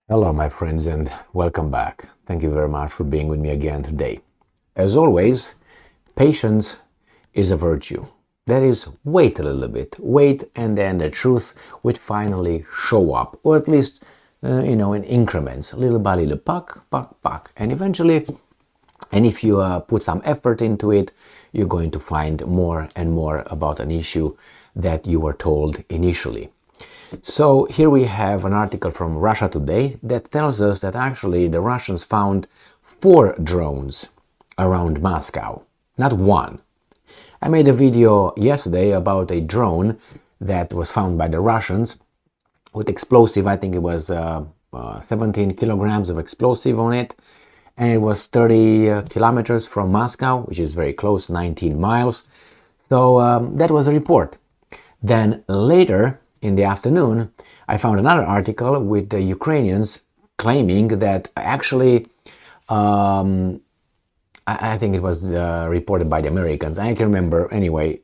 Hello, my friends, and welcome back. Thank you very much for being with me again today. As always, patience is a virtue. That is, wait a little bit, wait, and then the truth would finally show up, or at least, in increments, little by little, puck, puck, puck, and eventually, and if you put some effort into it, you're going to find more and more about an issue that you were told initially. So here we have an article from Russia Today that tells us that actually the Russians found 4 drones around Moscow, not one. I made a video yesterday about a drone that was found by the Russians with explosive. I think it was 17 kilograms of explosive on it, and it was 30 kilometers from Moscow, which is very close, 19 miles. So that was a report. Then later in the afternoon, I found another article with the Ukrainians claiming that actually, I think it was reported by the Americans. I can remember anyway.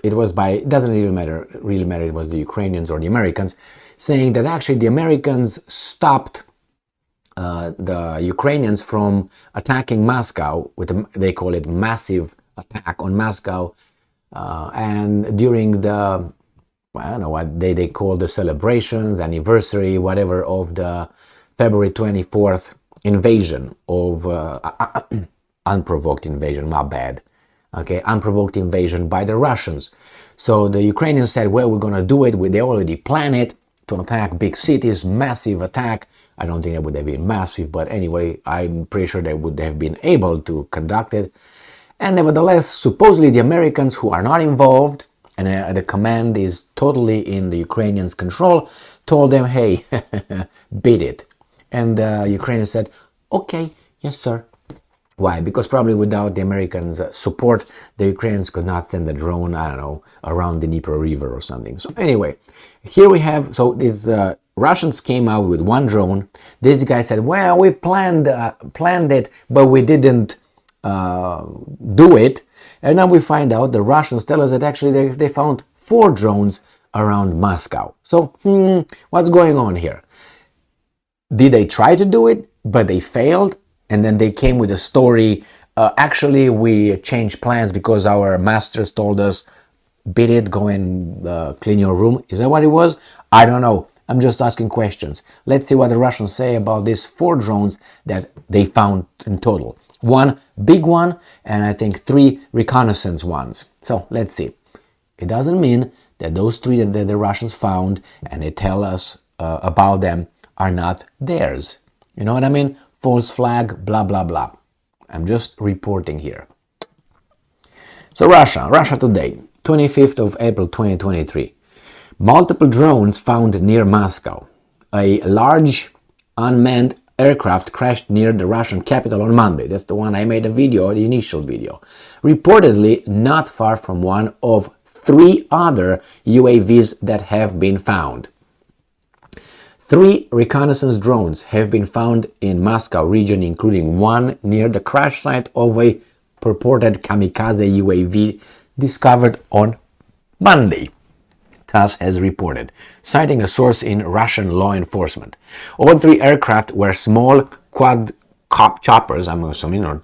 It was by, it doesn't really matter. It was the Ukrainians or the Americans saying that actually the Americans stopped the Ukrainians from attacking Moscow with they call it massive attack on Moscow, and during the, I don't know what they call the celebrations, anniversary, whatever, of the February 24th invasion of unprovoked invasion, my bad. Okay, unprovoked invasion by the Russians. So the Ukrainians said, well, we're going to do it. They already planned it to attack big cities, massive attack. I don't think it would have been massive, but anyway, I'm pretty sure they would have been able to conduct it. And nevertheless, supposedly the Americans, who are not involved, and the command is totally in the Ukrainians' control, told them, hey, beat it. And the Ukrainians said, okay, yes, sir. Why? Because probably without the Americans' support, the Ukrainians could not send a drone, I don't know, around the Dnieper River or something. So anyway, here we have, so the Russians came out with one drone. This guy said, well, we planned it, but we didn't do it. And now we find out the Russians tell us that actually they found 4 drones around Moscow. So, what's going on here? Did they try to do it, but they failed? And then they came with a story, actually we changed plans because our masters told us, beat it, go and clean your room. Is that what it was? I don't know. I'm just asking questions. Let's see what the Russians say about these 4 drones that they found in total. 1 big one, and I think 3 reconnaissance ones. So let's see. It doesn't mean that those 3 that the Russians found and they tell us about them are not theirs. You know what I mean? False flag, blah, blah, blah. I'm just reporting here. So Russia Today, 25th of April 2023. Multiple drones found near Moscow. A large unmanned aircraft crashed near the Russian capital on Monday. That's the one I made a video, the initial video. Reportedly not far from one of 3 other UAVs that have been found. 3 reconnaissance drones have been found in Moscow region, including one near the crash site of a purported kamikaze UAV discovered on Monday, TASS has reported, citing a source in Russian law enforcement. All 3 aircraft were small quadcopters, I'm assuming, or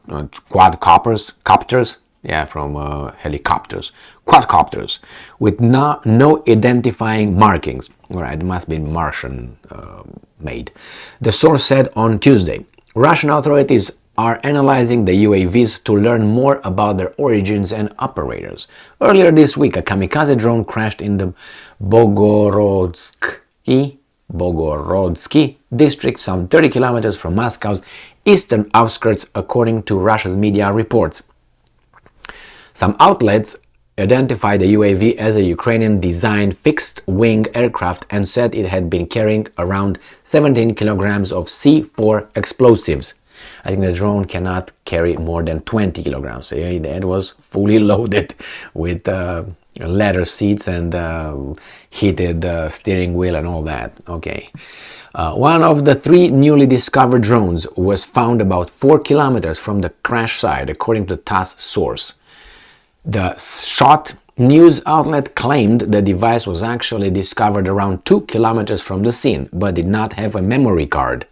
copters, yeah, from helicopters, quadcopters, with no identifying markings. All right, it must be Martian made. The source said on Tuesday, Russian authorities are analyzing the UAVs to learn more about their origins and operators. Earlier this week, a kamikaze drone crashed in the Bogorodsky district, some 30 kilometers from Moscow's eastern outskirts, according to Russia's media reports. Some outlets identified the UAV as a Ukrainian-designed fixed-wing aircraft and said it had been carrying around 17 kilograms of C4 explosives. I think the drone cannot carry more than 20 kilograms. It was fully loaded with leather seats and heated steering wheel and all that. Okay. One of the 3 newly discovered drones was found about 4 kilometers from the crash site, according to the TASS source. The shot News outlet claimed the device was actually discovered around 2 kilometers from the scene, but did not have a memory card.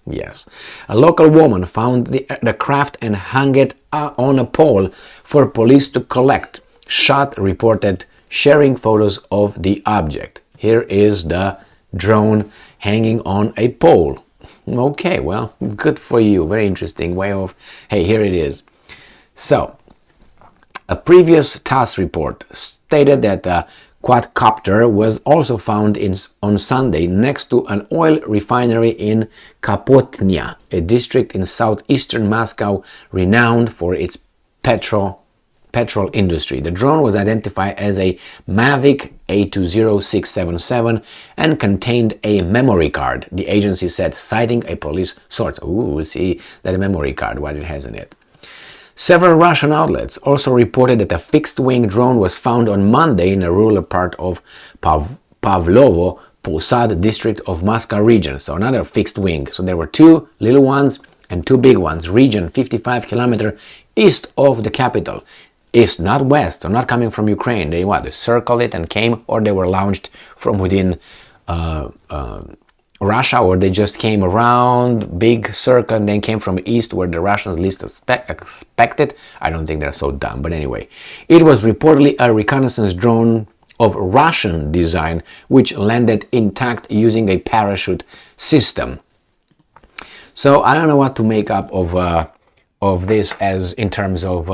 Yes. A local woman found the craft and hung it on a pole for police to collect. Shot reported sharing photos of the object. Here is the drone hanging on a pole. Okay, well, good for you. Very interesting way of... Hey, here it is. So, a previous TASS report stated that a quadcopter was also found on Sunday next to an oil refinery in Kapotnia, a district in southeastern Moscow renowned for its petrol industry. The drone was identified as a Mavic A20677 and contained a memory card, the agency said, citing a police source. We'll see that memory card, what it has in it. Several Russian outlets also reported that a fixed-wing drone was found on Monday in a rural part of Pavlovo Posad district of Moscow region. So another fixed wing. So there were 2 little ones and 2 big ones. Region 55 kilometers east of the capital. East, not west, or not coming from Ukraine. They circled it and came, or they were launched from within Russia, or they just came around, big circle, and then came from east where the Russians least expected. I don't think they're so dumb, but anyway. It was reportedly a reconnaissance drone of Russian design, which landed intact using a parachute system. So I don't know what to make up of this as in terms of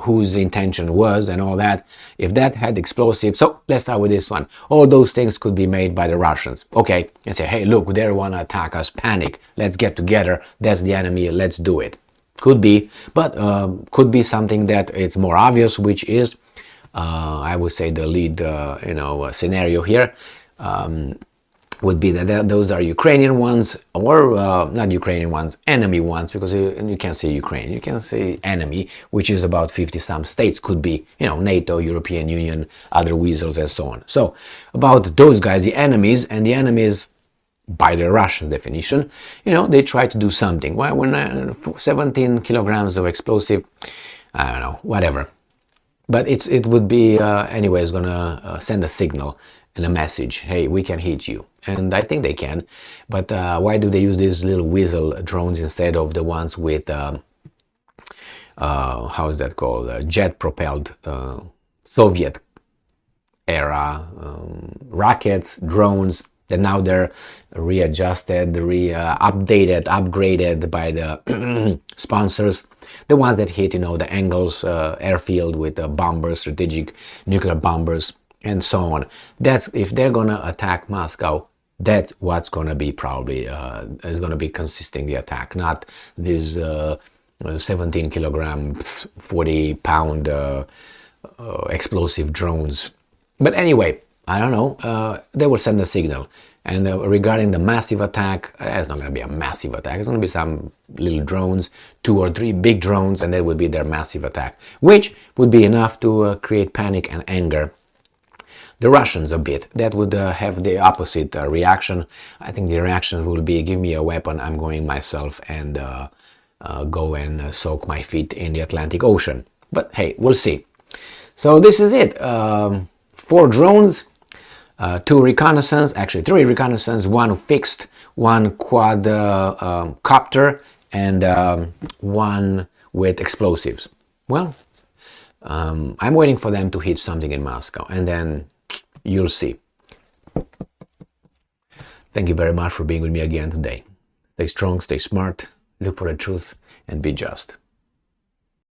whose intention was and all that. If that had explosives, so let's start with this one. All those things could be made by the Russians. Okay, and say, hey, look, they want to attack us, panic, let's get together, that's the enemy, let's do it. Could be, but could be something that it's more obvious, which is, I would say the lead, scenario here. Would be that those are Ukrainian ones, or not Ukrainian ones, enemy ones, because you can't say Ukraine, you can say enemy, which is about 50-some states, could be, NATO, European Union, other weasels, and so on. So, about those guys, the enemies, and the enemies, by the Russian definition, they try to do something. Well, when 17 kilograms of explosive, I don't know, whatever. But it would be, anyways, gonna send a signal and a message, hey, we can hit you. And I think they can, but why do they use these little weasel drones instead of the ones with, how is that called, jet-propelled Soviet era rockets, drones, that now they're readjusted, updated, upgraded by the sponsors, the ones that hit, the Engels airfield with bombers, strategic nuclear bombers, and so on. That's, if they're gonna attack Moscow, that's what's gonna be probably is gonna be consisting the attack, not these 17 kilograms, 40-pound explosive drones. But anyway, I don't know. They will send a signal. And regarding the massive attack, it's not going to be a massive attack. It's going to be some little drones, 2 or 3 big drones, and that would be their massive attack, which would be enough to create panic and anger the Russians a bit. That would have the opposite reaction. I think the reaction will be, give me a weapon, I'm going myself and go and soak my feet in the Atlantic Ocean. But hey, we'll see. So this is it. 4 drones, 2 reconnaissance, actually 3 reconnaissance, 1 fixed, 1 quad copter, and 1 with explosives. Well, I'm waiting for them to hit something in Moscow, and then you'll see. Thank you very much for being with me again today. Stay strong, stay smart, look for the truth, and be just.